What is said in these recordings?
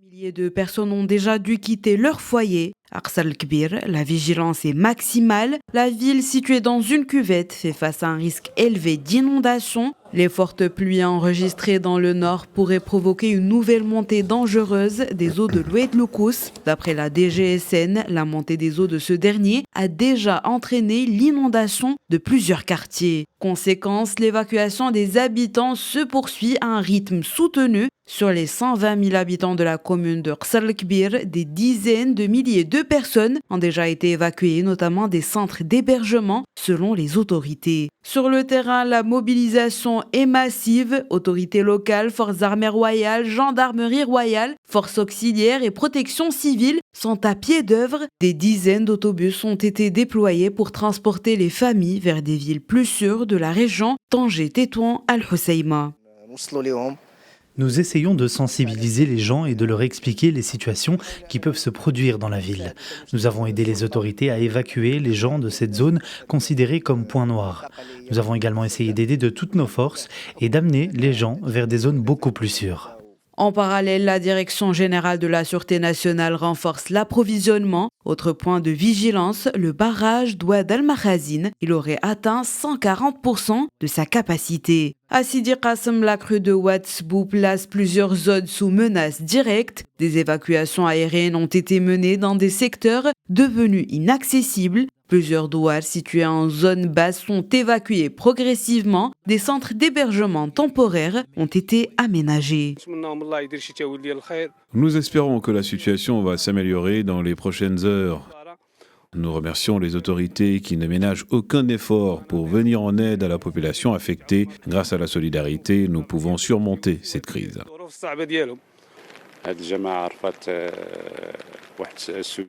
Milliers de personnes ont déjà dû quitter leur foyer. À Ras el-Kbir, la vigilance est maximale. La ville, située dans une cuvette, fait face à un risque élevé d'inondation. Les fortes pluies enregistrées dans le nord pourraient provoquer une nouvelle montée dangereuse des eaux de l'Oued Loukous. D'après la DGSN, la montée des eaux de ce dernier a déjà entraîné l'inondation de plusieurs quartiers. Conséquence, l'évacuation des habitants se poursuit à un rythme soutenu. Sur les 120 000 habitants de la commune de Ras el-Kbir, des dizaines de milliers de personnes ont déjà été évacuées, notamment des centres d'hébergement, selon les autorités. Sur le terrain, la mobilisation est massive. Autorités locales, forces armées royales, gendarmerie royale, forces auxiliaires et protection civile sont à pied d'œuvre. Des dizaines d'autobus ont été déployés pour transporter les familles vers des villes plus sûres de la région, Tanger, Tétouan, Al-Hoceima. Nous essayons de sensibiliser les gens et de leur expliquer les situations qui peuvent se produire dans la ville. Nous avons aidé les autorités à évacuer les gens de cette zone considérée comme point noir. Nous avons également essayé d'aider de toutes nos forces et d'amener les gens vers des zones beaucoup plus sûres. En parallèle, la Direction générale de la Sûreté nationale renforce l'approvisionnement. Autre point de vigilance, le barrage d'Oued el-Makhazine. Il aurait atteint 140% de sa capacité. À Sidi Qassem, la crue de Oued Sbou place plusieurs zones sous menace directe. Des évacuations aériennes ont été menées dans des secteurs devenus inaccessibles. Plusieurs douars situés en zone basse sont évacués progressivement. Des centres d'hébergement temporaires ont été aménagés. Nous espérons que la situation va s'améliorer dans les prochaines heures. Nous remercions les autorités qui ne ménagent aucun effort pour venir en aide à la population affectée. Grâce à la solidarité, nous pouvons surmonter cette crise.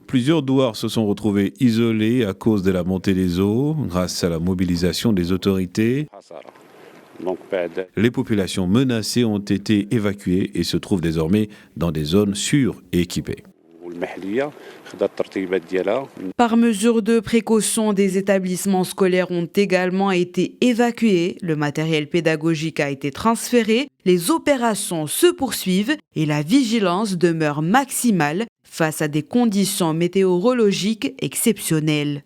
Plusieurs douars se sont retrouvés isolés à cause de la montée des eaux. Grâce à la mobilisation des autorités, les populations menacées ont été évacuées et se trouvent désormais dans des zones sûres et équipées. Par mesure de précaution, des établissements scolaires ont également été évacués. Le matériel pédagogique a été transféré. Les opérations se poursuivent et la vigilance demeure maximale face à des conditions météorologiques exceptionnelles.